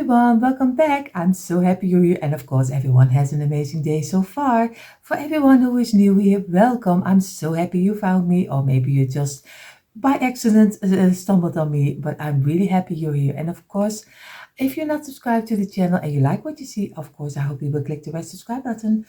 everyone, welcome back. I'm so happy you're here, and of course everyone has an amazing day so far. For everyone who is new here, welcome. I'm so happy you found me, or maybe you just by accident stumbled on me, but I'm really happy you're here. And of course, if you're not subscribed to the channel and you like what you see, of course I hope you will click the red subscribe button.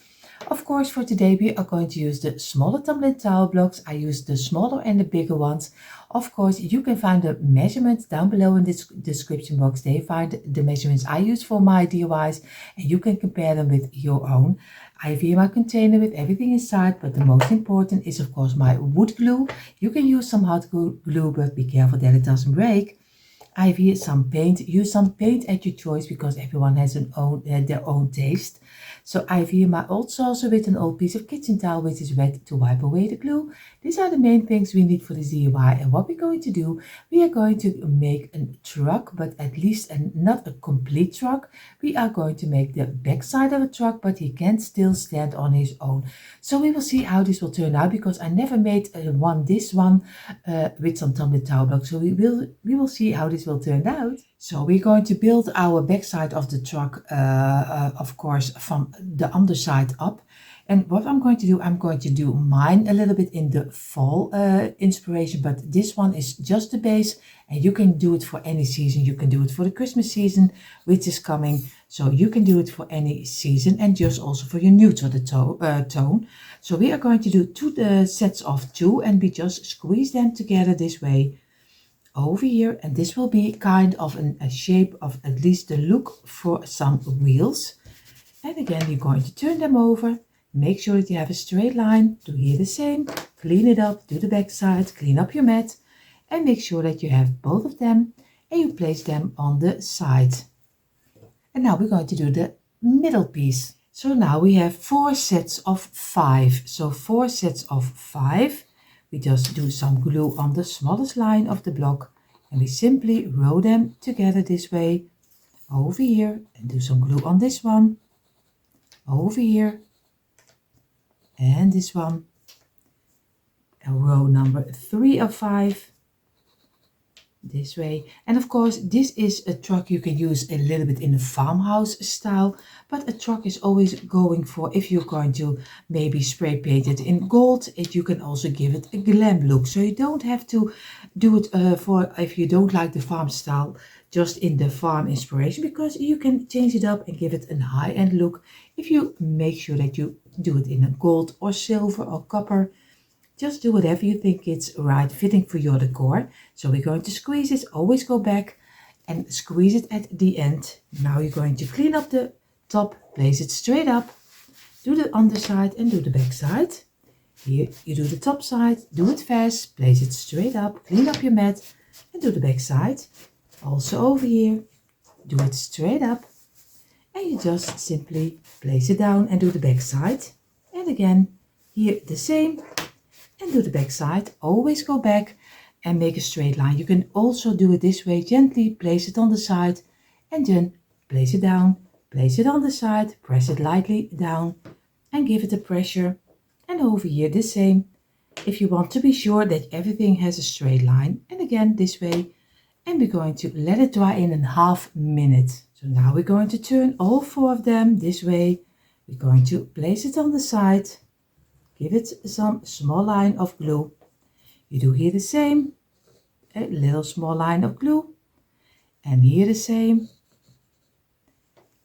Of course, for today we are going to use the smaller tumbling towel blocks. I use the smaller and the bigger ones. Of course, you can find the measurements down below in this description box. There you find the measurements I use for my DIYs, and you can compare them with your own. I have here my container with everything inside, but the most important is of course my wood glue. You can use some hot glue, but be careful that it doesn't break. I have here some paint. Use some paint at your choice because everyone has their own taste. So I have here my old saucer with an old piece of kitchen towel which is wet to wipe away the glue. These are the main things we need for this DIY, and what we're going to do, we are going to make a truck, but at least not a complete truck. We are going to make the back side of a truck, but he can still stand on his own. So we will see how this will turn out because I never made this one with some tumbling towel blocks. So we will see how this will turn out. So we're going to build our backside of the truck, of course, from the underside up. And what I'm going to do, I'm going to do mine a little bit in the fall inspiration, but this one is just the base, and you can do it for any season. You can do it for the Christmas season, which is coming. So you can do it for any season, and just also for your neutral tone. So we are going to do two sets of two, and we just squeeze them together this way over here, and this will be kind of a shape of at least the look for some wheels. And again, you're going to turn them over, make sure that you have a straight line, do here the same, clean it up, do the back side, clean up your mat, and make sure that you have both of them and you place them on the side. And now we're going to do the middle piece. So now we have 4 sets of 5. So 4 sets of 5. We just do some glue on the smallest line of the block, and we simply roll them together this way over here, and do some glue on this one over here and this one, and row number 3 of 5 this way. And of course, this is a truck you can use a little bit in a farmhouse style, but a truck is always going for, if you're going to maybe spray paint it in gold, you can also give it a glam look. So you don't have to do it for, if you don't like the farm style, just in the farm inspiration, because you can change it up and give it a high-end look if you make sure that you do it in a gold or silver or copper. Just do whatever you think it's right fitting for your decor. So we're going to squeeze it, always go back and squeeze it at the end. Now you're going to clean up the top, place it straight up, do the underside and do the back side. Here you do the top side, do it fast, place it straight up, clean up your mat and do the back side. Also over here, do it straight up, and you just simply place it down and do the back side. And again, here the same, and do the back side. Always go back and make a straight line. You can also do it this way, gently place it on the side and then place it down, place it on the side, press it lightly down and give it a pressure. And over here the same, if you want to be sure that everything has a straight line. And again this way, and we're going to let it dry in a half minute. So now we're going to turn all 4 of them this way. We're going to place it on the side, give it some small line of glue. You do here the same, a little small line of glue, and here the same.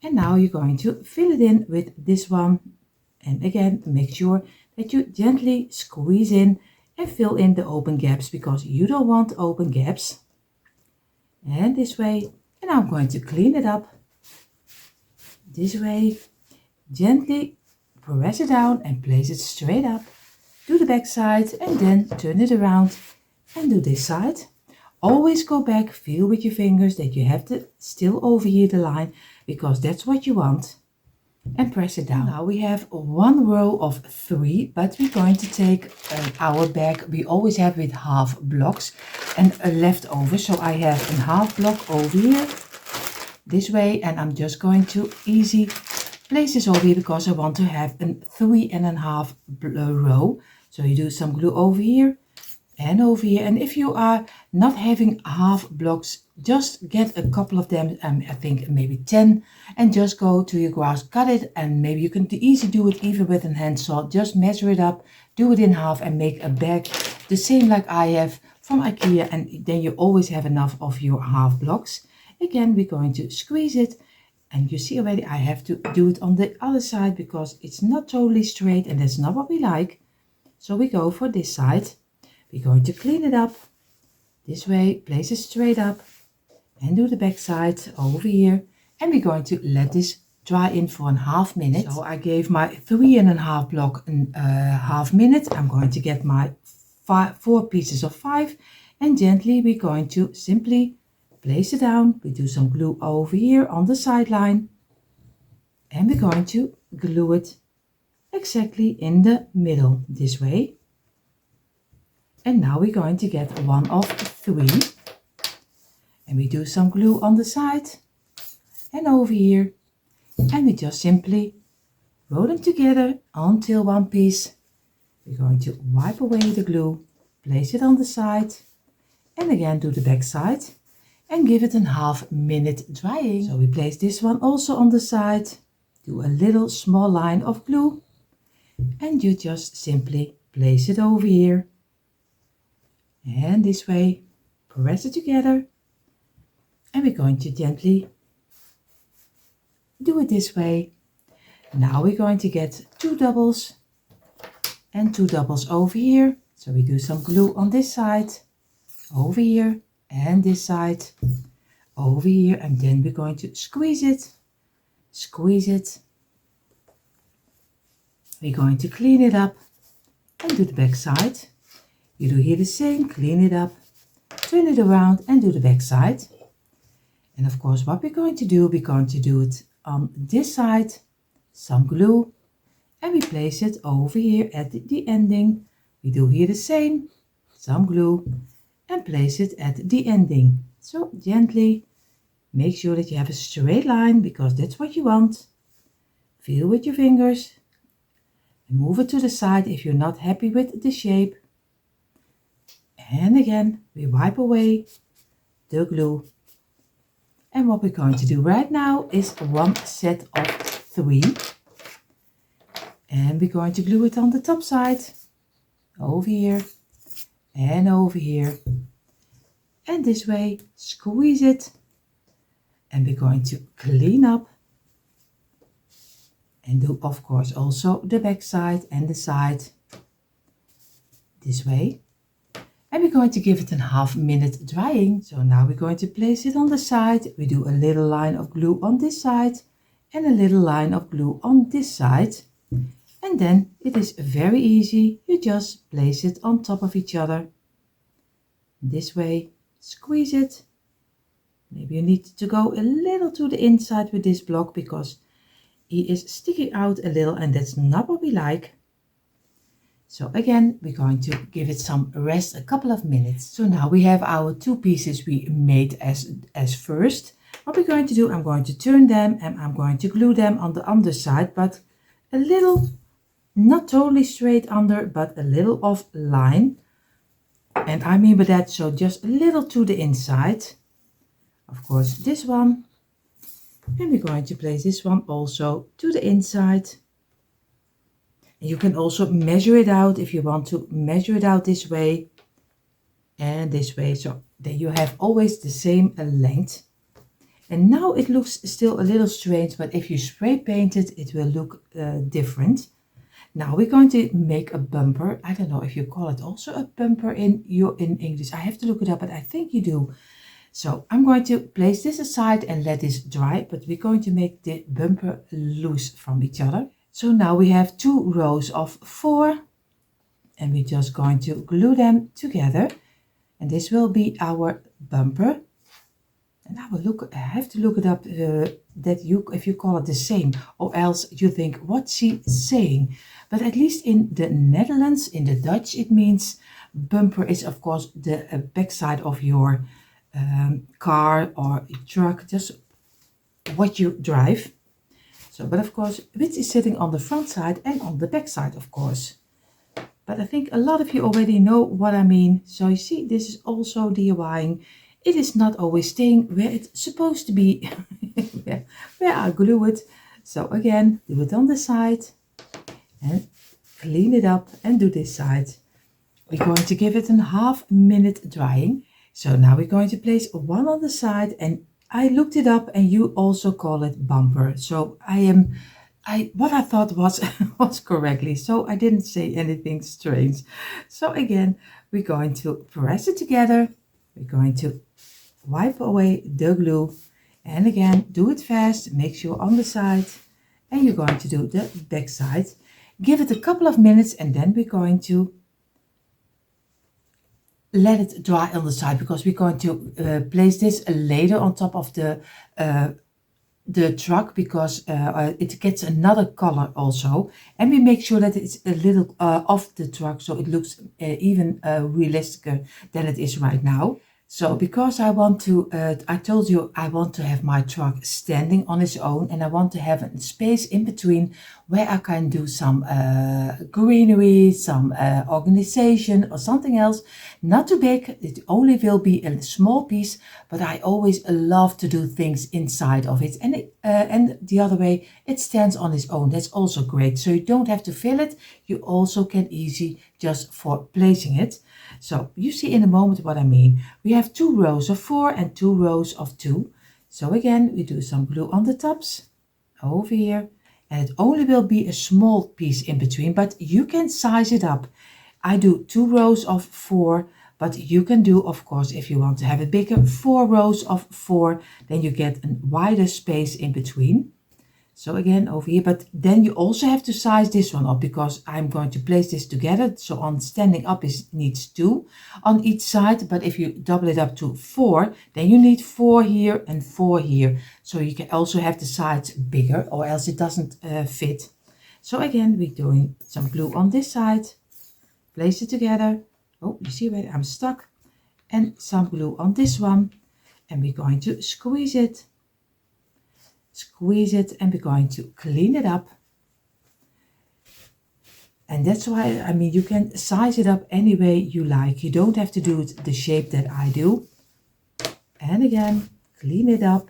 And now you're going to fill it in with this one. And again, make sure that you gently squeeze in and fill in the open gaps, because you don't want open gaps. And this way, and I'm going to clean it up this way, gently press it down and place it straight up, do the back side and then turn it around and do this side. Always go back, feel with your fingers that you have to still over here the line, because that's what you want, and press it down. Now we have 1 row of 3, but we're going to take our bag we always have with half blocks and a leftover. So I have a half block over here this way, and I'm just going to easy place this over here because I want to have a 3.5 row. So you do some glue over here and over here. And if you are not having half blocks just get a couple of them, I think maybe 10, and just go to your grass, cut it, and maybe you can easily do it even with a hand saw. Just measure it up, do it in half, and make a bag the same like I have from IKEA, and then you always have enough of your half blocks. Again, we're going to squeeze it, and you see already I have to do it on the other side because it's not totally straight, and that's not what we like. So we go for this side. We're going to clean it up this way, place it straight up, and do the back side over here, and we're going to let this dry in for a half minute. So I gave my 3.5 block a half minute. I'm going to get my 4 pieces of 5, and gently we're going to simply place it down. We do some glue over here on the sideline, and we're going to glue it exactly in the middle this way. And now we're going to get one of 3. And we do some glue on the side and over here, and we just simply roll them together until one piece. We're going to wipe away the glue, place it on the side, and again do the back side and give it a half minute drying. So we place this one also on the side, do a little small line of glue, and you just simply place it over here, and this way press it together. And we're going to gently do it this way. Now we're going to get 2 doubles and 2 doubles over here. So we do some glue on this side, over here, and this side, over here. And then we're going to squeeze it, squeeze it. We're going to clean it up and do the back side. You do here the same, clean it up, turn it around and do the back side. And of course, what we're going to do it on this side, some glue, and we place it over here at the ending. We do here the same, some glue, and place it at the ending. So gently make sure that you have a straight line, because that's what you want. Feel with your fingers and move it to the side if you're not happy with the shape. And again, we wipe away the glue. And what we're going to do right now is one set of 3. And we're going to glue it on the top side, over here and over here. And this way, squeeze it. And we're going to clean up. And do, of course, also the back side and the side. This way. And we're going to give it a half minute drying. So now we're going to place it on the side. We do a little line of glue on this side and a little line of glue on this side. And then it is very easy. You just place it on top of each other. This way, squeeze it. Maybe you need to go a little to the inside with this block because he is sticking out a little, and that's not what we like. So again, we're going to give it some rest, a couple of minutes. So now we have our 2 pieces we made as first. What we're going to do, I'm going to turn them and I'm going to glue them on the underside, but a little, not totally straight under, but a little off line. And I mean by that, so just a little to the inside. Of course, this one. And we're going to place this one also to the inside. You can also measure it out if you want to measure it out this way and this way, so that you have always the same length. And now it looks still a little strange, but if you spray paint it, it will look different. Now we're going to make a bumper. I don't know if you call it also a bumper in English. I have to look it up, but I think you do. So I'm going to place this aside and let this dry, but we're going to make the bumper loose from each other. So now we have 2 rows of 4, and we're just going to glue them together. And this will be our bumper. And I have to look it up if you call it the same, or else you think, what's she saying? But at least in the Netherlands, in the Dutch, it means bumper is of course the backside of your car or truck, just what you drive. So, but of course, which is sitting on the front side and on the back side, of course. But I think a lot of you already know what I mean. So you see, this is also DIYing it is not always staying where it's supposed to be, where I glue it. So again, do it on the side and clean it up and do this side. We're going to give it a half-minute drying. So now we're going to place one on the side, and I looked it up and you also call it bumper. So what I thought was was correctly. So I didn't say anything strange. So again, we're going to press it together. We're going to wipe away the glue. And again, do it fast. Make sure on the side. And you're going to do the back side. Give it a couple of minutes and then we're going to let it dry on the side, because we're going to place this later on top of the truck, because it gets another color also, and we make sure that it's a little off the truck so it looks even realistic than it is right now. So because I want to, I told you I want to have my truck standing on its own, and I want to have a space in between where I can do some greenery, some organization or something else. Not too big, it only will be a small piece, but I always love to do things inside of it. And the other way, it stands on its own. That's also great. So you don't have to fill it. You also can easy just for placing it. So you see in a moment what I mean. We have 2 rows of 4 and 2 rows of 2. So again, we do some glue on the tops over here, and it only will be a small piece in between, but you can size it up. I do 2 rows of 4, but you can do, of course, if you want to have it bigger, 4 rows of 4, then you get a wider space in between. So again over here, but then you also have to size this one up, because I'm going to place this together. So on standing up it needs 2 on each side, but if you double it up to 4, then you need 4 here and 4 here. So you can also have the sides bigger, or else it doesn't fit. So again, we're doing some glue on this side, place it together. Oh, you see where I'm stuck, and some glue on this one, and we're going to squeeze it, and we're going to clean it up. And that's why, I mean, you can size it up any way you like. You don't have to do it the shape that I do. And again, clean it up,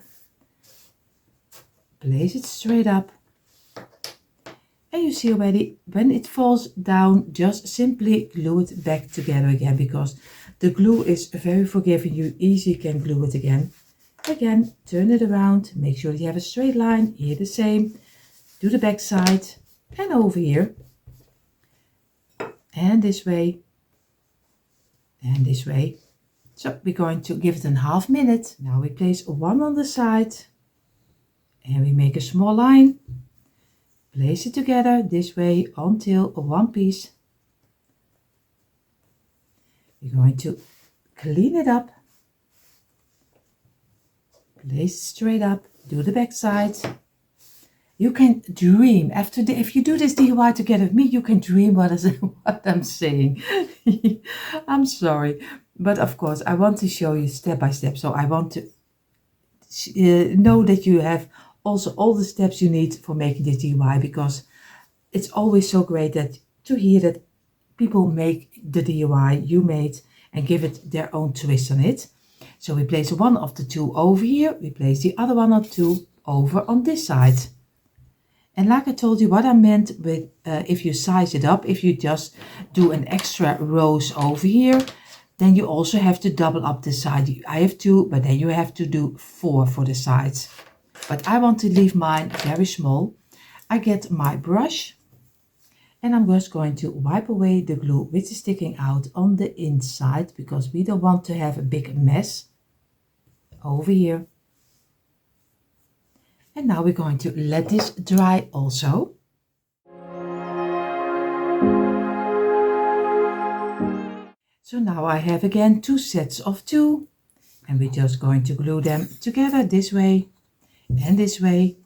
place it straight up, and you see already when it falls down, just simply glue it back together again, because the glue is very forgiving. You easily can glue it again. Again, turn it around, make sure you have a straight line. Here the same, do the back side, and over here, and this way, and this way. So we're going to give it a half minute. Now we place one on the side, and we make a small line, place it together this way until one piece. We're going to clean it up, place it straight up, do the back side. You can dream if you do this DIY together with me, you can dream what I'm saying. I'm sorry, but of course I want to show you step by step. So I want to know that you have also all the steps you need for making this DIY, because it's always so great to hear that people make the DIY you made and give it their own twist on it. So we place one of the 2 over here, we place the other one or 2 over on this side. And like I told you, what I meant with if you size it up, if you just do an extra rows over here, then you also have to double up the side. I have 2, but then you have to do 4 for the sides. But I want to leave mine very small. I get my brush, and I'm just going to wipe away the glue which is sticking out on the inside, because we don't want to have a big mess over here. And now we're going to let this dry also. So now I have again 2 sets of 2, and we're just going to glue them together this way and this way.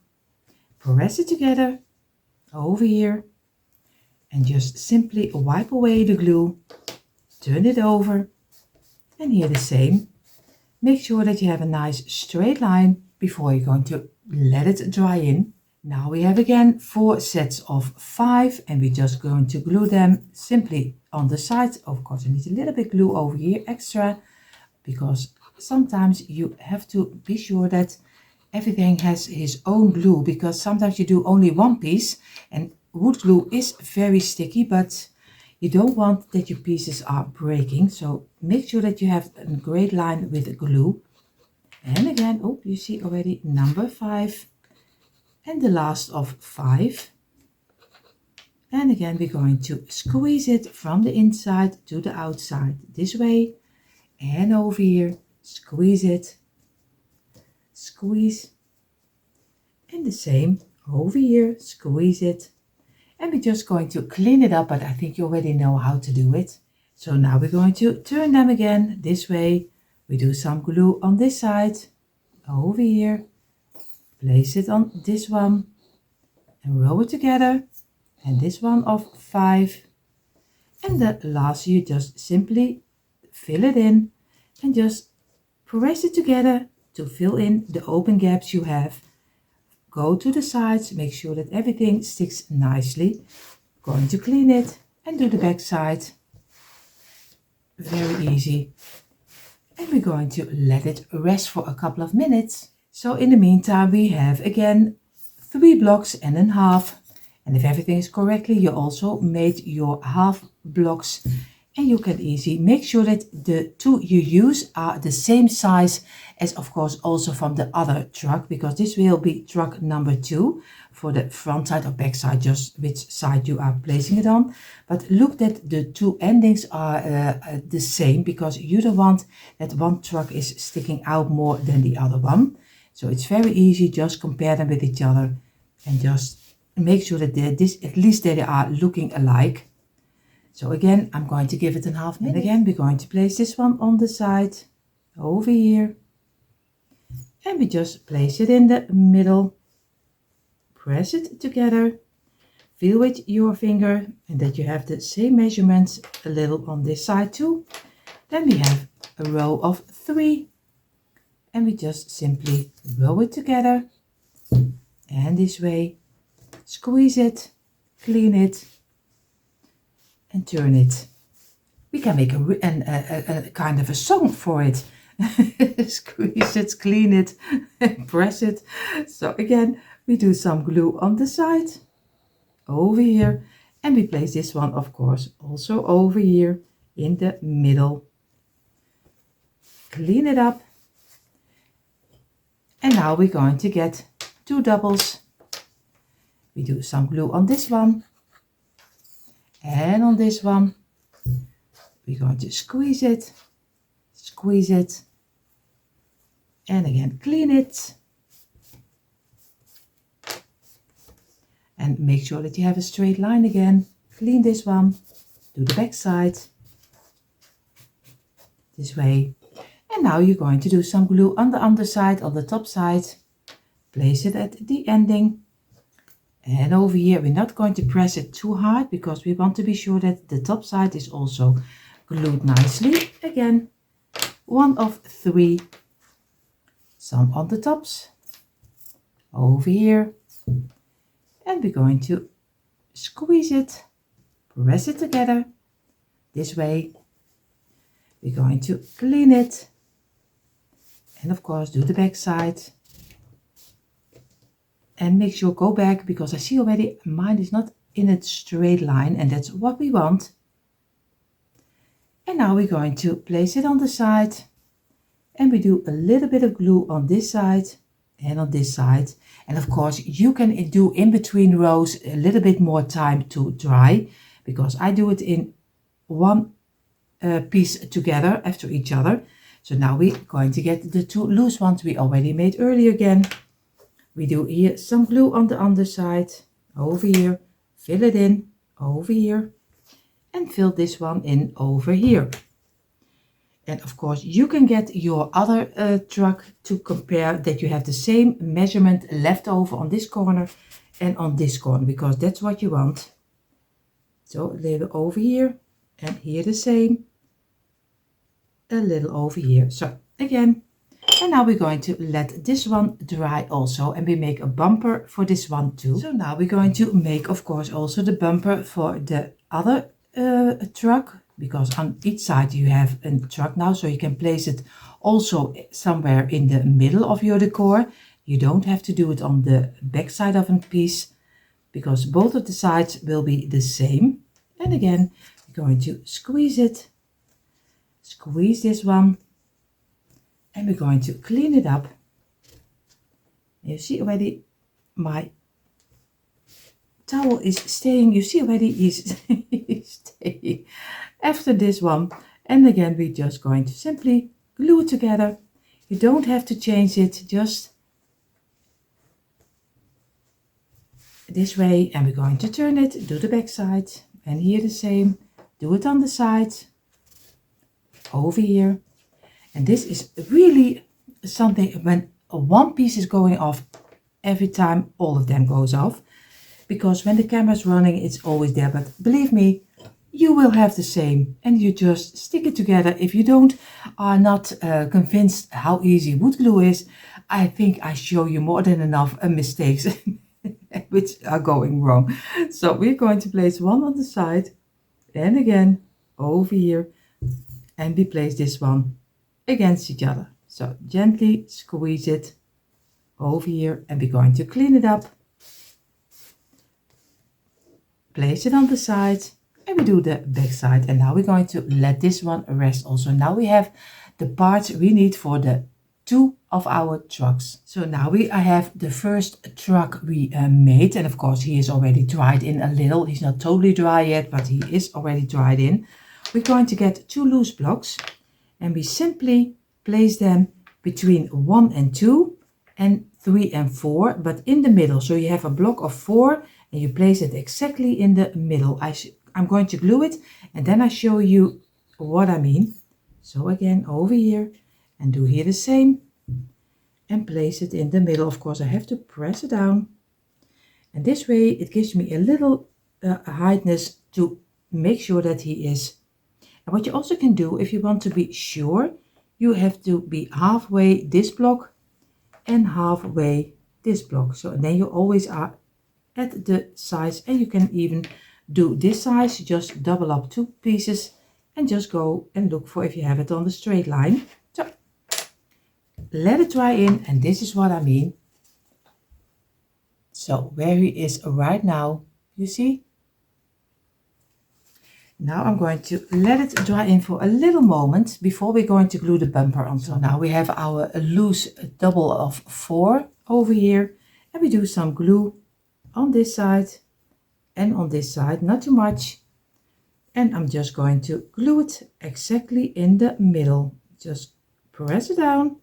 Press it together over here, and just simply wipe away the glue, turn it over, and here the same. Make sure that you have a nice straight line before you're going to let it dry in. Now we have again 4 sets of 5, and we're just going to glue them simply on the sides. Of course, I need a little bit glue over here extra, because sometimes you have to be sure that everything has his own glue, because sometimes you do only one piece and wood glue is very sticky, but you don't want that your pieces are breaking. So make sure that you have a great line with glue. And again, oh, you see already number 5 and the last of 5. And again, we're going to squeeze it from the inside to the outside this way and over here. Squeeze it, squeeze, and the same over here, squeeze it. And we're just going to clean it up, but I think you already know how to do it. So now we're going to turn them again this way. We do some glue on this side, over here, place it on this one and roll it together. And this one of 5. And the last, you just simply fill it in and just press it together to fill in the open gaps you have. Go to the sides, make sure that everything sticks nicely. Going to clean it and do the back side. Very easy. And we're going to let it rest for a couple of minutes. So in the meantime, we have again 3 blocks and a half. And if everything is correctly, you also made your half blocks, and you can easily make sure that the 2 you use are the same size as, of course, also from the other truck, because this will be truck number 2 for the front side or back side, just which side you are placing it on. But look that the 2 endings are the same, because you don't want that one truck is sticking out more than the other one. So it's very easy, just compare them with each other and just make sure that at least they are looking alike. So again, I'm going to give it a half minute. And again, we're going to place this one on the side, over here. And we just place it in the middle. Press it together. Feel with your finger, and that you have the same measurements a little on this side too. Then we have a row of 3. And we just simply roll it together. And this way. Squeeze it, clean it, and turn it. We can make a kind of a song for it. Squeeze it, clean it, and press it. So again, we do some glue on the side, over here, and we place this one, of course, also over here in the middle. Clean it up. And now we're going to get 2 doubles. We do some glue on this one and on this one. We're going to squeeze it, and again clean it. And make sure that you have a straight line again. Clean this one, do the back side, this way. And now you're going to do some glue on the underside, on the top side. Place it at the ending. And over here, we're not going to press it too hard, because we want to be sure that the top side is also glued nicely. Again, 1 of 3. Some on the tops, over here. And we're going to squeeze it, press it together, this way. We're going to clean it. And of course, do the back side. And make sure go back, because I see already mine is not in a straight line, and that's what we want. And now we're going to place it on the side, and we do a little bit of glue on this side and on this side. And of course, you can do in between rows a little bit more time to dry, because I do it in one piece together after each other. So now we're going to get the 2 loose ones we already made earlier again. We do here some glue on the underside, over here, fill it in, over here, and fill this one in over here. And of course, you can get your other truck to compare that you have the same measurement left over on this corner and on this corner, because that's what you want. So a little over here, and here the same, a little over here. So again, and now we're going to let this one dry also, and we make a bumper for this one too. So now we're going to make, of course, also the bumper for the other truck. because on each side you have a truck now, so you can place it also somewhere in the middle of your decor. You don't have to do it on the back side of a piece because both of the sides will be the same. And again, we're going to squeeze it, squeeze this one, and we're going to clean it up. You see already my towel is staying. You see already he's staying after this one. And again, we're just going to simply glue it together. You don't have to change it, just this way. And we're going to turn it, do the back side, and here the same. Do it on the side, over here. And this is really something when one piece is going off, every time all of them goes off. Because when the camera's running, it's always there. But believe me, you will have the same. And you just stick it together. If you are not convinced how easy wood glue is, I think I show you more than enough mistakes which are going wrong. So we're going to place one on the side. And again, over here. And we place this one against each other. So gently squeeze it over here. And we're going to clean it up. Place it on the side, and we do the back side. And now we're going to let this one rest also. Now we have the parts we need for the two of our trucks. So now I have the first truck we made, and of course he is already dried in a little. He's not totally dry yet, but he is already dried in. We're going to get 2 loose blocks, and we simply place them between 1 and 2 and 3 and 4, but in the middle. So you have a block of 4 and you place it exactly in the middle. I'm going to glue it and then I show you what I mean. So again, over here, and do here the same and place it in the middle. Of course, I have to press it down, and this way it gives me a little heightness to make sure that he is. And what you also can do, if you want to be sure, you have to be halfway this block and halfway this block. So and then you always are at the size, and you can even do this size, just double up 2 pieces and just go and look for if you have it on the straight line. So let it dry in, and this is what I mean. So where he is right now, you see? Now I'm going to let it dry in for a little moment before we're going to glue the bumper on. So now we have our loose double of 4 over here, and we do some glue on this side and on this side, not too much. And I'm just going to glue it exactly in the middle. Just press it down,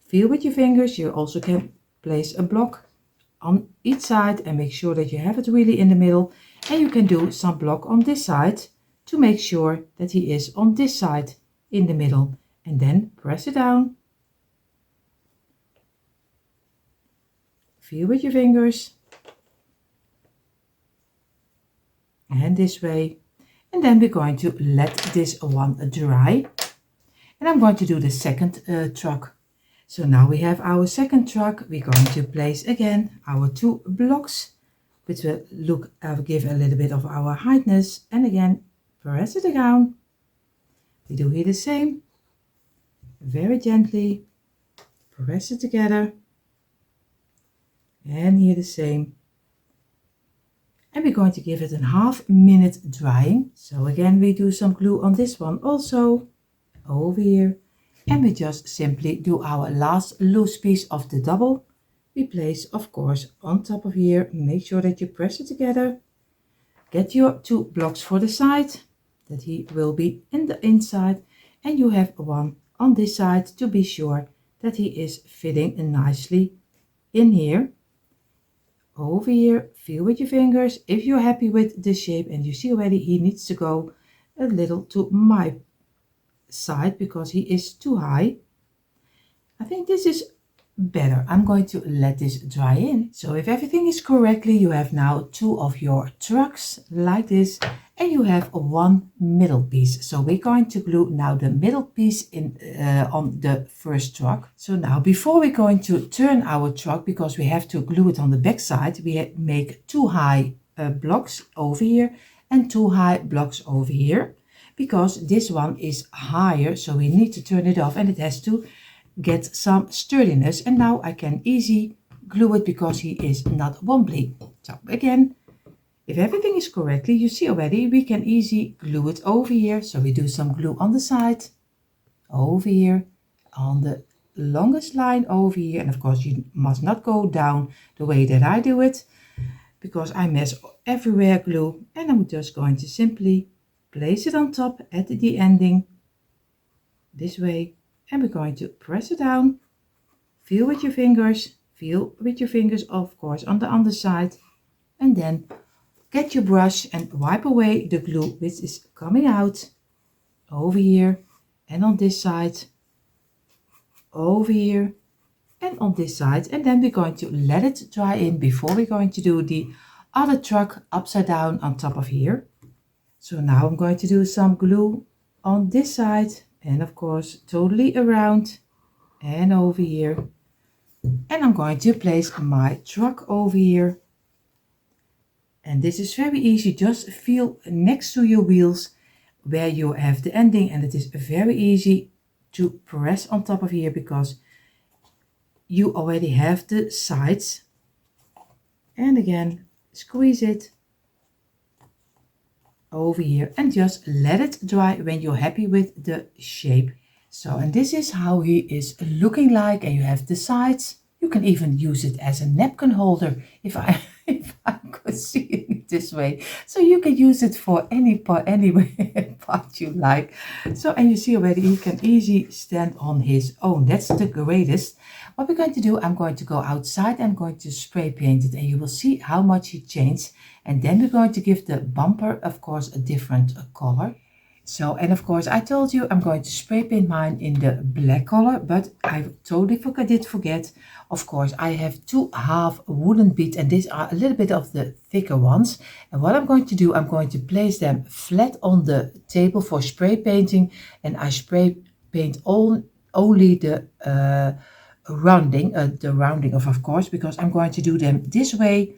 feel with your fingers. You also can place a block on each side and make sure that you have it really in the middle. And you can do some block on this side to make sure that he is on this side in the middle. And then press it down. Feel with your fingers. And this way. And then we're going to let this one dry. And I'm going to do the second truck. So now we have our second truck. We're going to place again our 2 blocks, which will give a little bit of our heightness. And again, press it down. We do here the same. Very gently. Press it together. And here the same. And we're going to give it a ½ minute drying. So again, we do some glue on this one also, over here. And we just simply do our last loose piece of the double. We place, of course, on top of here. Make sure that you press it together. Get your 2 blocks for the side, that he will be in the inside. And you have one on this side to be sure that he is fitting nicely in here. Over here, feel with your fingers if you're happy with the shape, and you see already he needs to go a little to my side because he is too high. I think this is better. I'm going to let this dry in. So if everything is correctly, you have now 2 of your trucks like this, and you have 1 middle piece. So we're going to glue now the middle piece in on the first truck. So now before we're going to turn our truck, because we have to glue it on the back side, we make 2 high blocks over here and 2 high blocks over here. because this one is higher, so we need to turn it off and it has to get some sturdiness. And now I can easily glue it because he is not wobbly. So again, if everything is correctly, you see already, we can easily glue it over here. So we do some glue on the side, over here, on the longest line over here. And of course, you must not go down the way that I do it, because I mess everywhere glue. And I'm just going to simply place it on top at the ending, this way. And we're going to press it down, feel with your fingers, of course, on the underside. And then get your brush and wipe away the glue which is coming out over here and on this side, over here and on this side. And then we're going to let it dry in before we're going to do the other truck upside down on top of here. So now I'm going to do some glue on this side and of course totally around and over here. And I'm going to place my truck over here. And this is very easy, just feel next to your wheels where you have the ending, and it is very easy to press on top of here because you already have the sides. And again, squeeze it over here and just let it dry when you're happy with the shape. So, and this is how he is looking like, and you have the sides. You can even use it as a napkin holder if I could see it this way. So you can use it for any part you like. So, and you see already he can easily stand on his own. That's the greatest. What we're going to do, I'm going to go outside. I'm going to spray paint it and you will see how much he changed. And then we're going to give the bumper, of course, a different color. So, and of course, I told you I'm going to spray paint mine in the black color, but I totally did forget. Of course, I have 2 half wooden beads, and these are a little bit of the thicker ones. And what I'm going to do, I'm going to place them flat on the table for spray painting, and I spray paint only the rounding of course, because I'm going to do them this way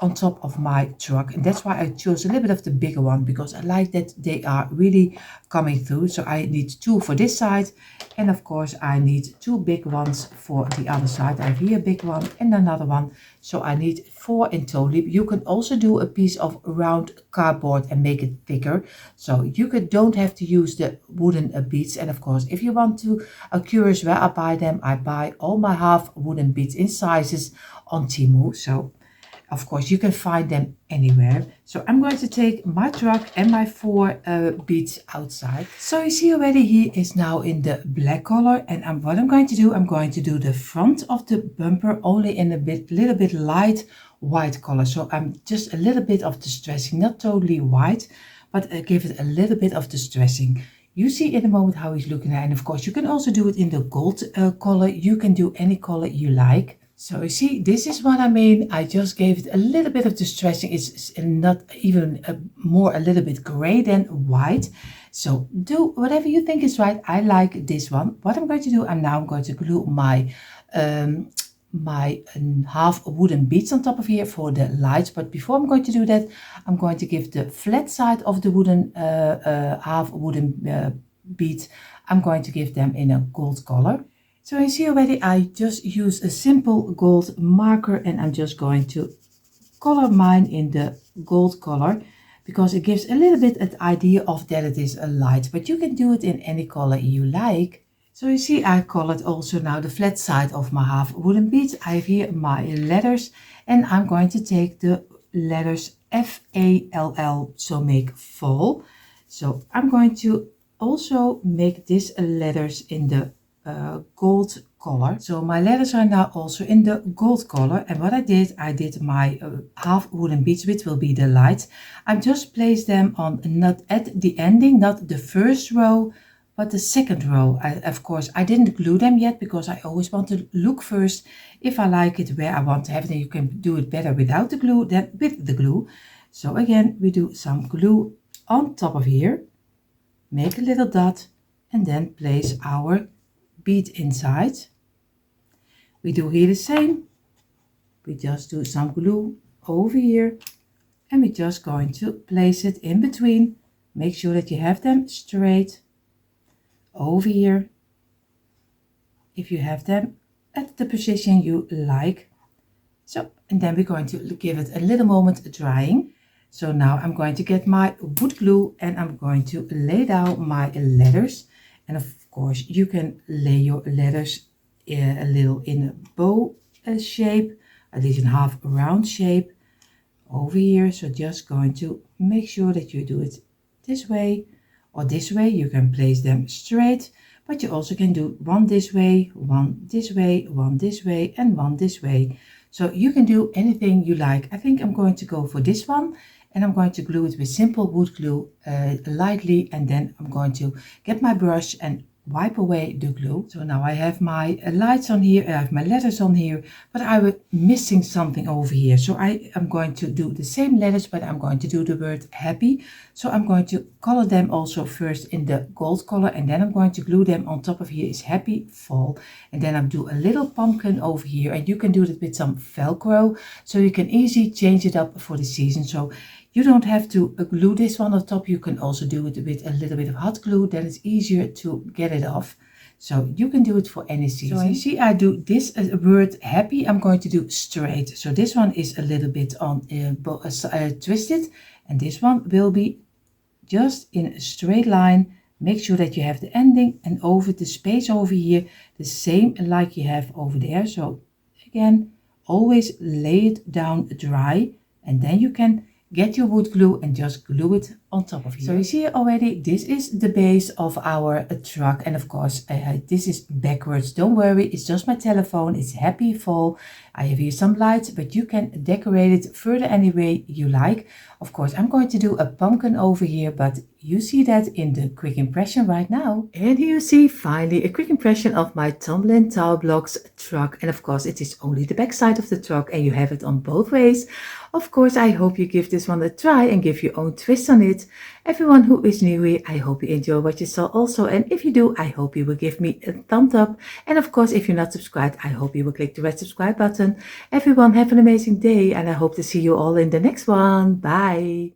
on top of my truck. And that's why I chose a little bit of the bigger one, because I like that they are really coming through. So I need 2 for this side, and of course I need 2 big ones for the other side. I have here a big one and another one, so I need 4 in total. You can also do a piece of round cardboard and make it thicker, so you don't have to use the wooden beads. And of course, if you want to curious where I buy them, I buy all my half wooden beads in sizes on Temu. So of course, you can find them anywhere. So I'm going to take my truck and my 4 beads outside. So you see already he is now in the black color. And what I'm going to do, I'm going to do the front of the bumper only in a little bit light white color. So I'm just a little bit of distressing, not totally white, but give it a little bit of distressing. You see in a moment how he's looking at. And of course, you can also do it in the gold color. You can do any color you like. So you see, this is what I mean. I just gave it a little bit of distressing. It's not even a little bit gray than white. So do whatever you think is right. I like this one. What I'm going to do, I'm going to glue my half wooden beads on top of here for the lights. But before I'm going to do that, I'm going to give the flat side of the wooden half wooden beads, I'm going to give them in a gold color. So you see already, I just use a simple gold marker, and I'm just going to color mine in the gold color, because it gives a little bit an idea of that it is a light, but you can do it in any color you like. So you see, I colored also now the flat side of my half wooden beads. I have here my letters, and I'm going to take the letters FALL, so make fall. So I'm going to also make these letters in the gold color. So my letters are now also in the gold color. And what I did my half wooden beads, which will be the lights. I just placed them on, not at the ending, not the first row, but the second row. Of course, I didn't glue them yet, because I always want to look first if I like it where I want to have it. And you can do it better without the glue than with the glue. So again, we do some glue on top of here, make a little dot, and then place our bead inside. We do here the same. We just do some glue over here, and we're just going to place it in between make sure that you have them straight over here. If you have them at the position you like. So, and then we're going to give it a little moment drying. So now I'm going to get my wood glue and I'm going to lay down my letters. And of course you can lay your letters a little in a bow shape, at least in half round shape over here. So just going to make sure that you do it this way or this way. You can place them straight, but you also can do one this way, one this way, one this way, and one this way. So you can do anything you like. I think I'm going to go for this one, and I'm going to glue it with simple wood glue lightly, and then I'm going to get my brush and wipe away the glue. So now I have my lights on here, I have my letters on here, but I was missing something over here. So I am going to do the same letters, but I'm going to do the word happy. So I'm going to color them also first in the gold color, and then I'm going to glue them on top of here is happy fall. And then I'll do a little pumpkin over here, and you can do it with some Velcro, so you can easily change it up for the season. So you don't have to glue this one on top. You can also do it with a little bit of hot glue. Then it's easier to get it off. So you can do it for any season. So you see I do this word happy. I'm going to do straight. So this one is a little bit on twisted. And this one will be just in a straight line. Make sure that you have the ending and over the space over here, the same like you have over there. So again, always lay it down dry, and then you can get your wood glue and just glue it on top of here. So you see already, this is the base of our truck. And of course, this is backwards. Don't worry, it's just my telephone. It's happy fall. I have here some lights, but you can decorate it further any way you like. Of course, I'm going to do a pumpkin over here, but you see that in the quick impression right now. And here you see finally a quick impression of my tumbling tower blocks truck. And of course, it is only the back side of the truck and you have it on both ways. Of course, I hope you give this one a try and give your own twist on it. Everyone who is new here, I hope you enjoy what you saw also. And if you do, I hope you will give me a thumbs up. And of course, if you're not subscribed, I hope you will click the red subscribe button. Everyone have an amazing day and I hope to see you all in the next one. Bye.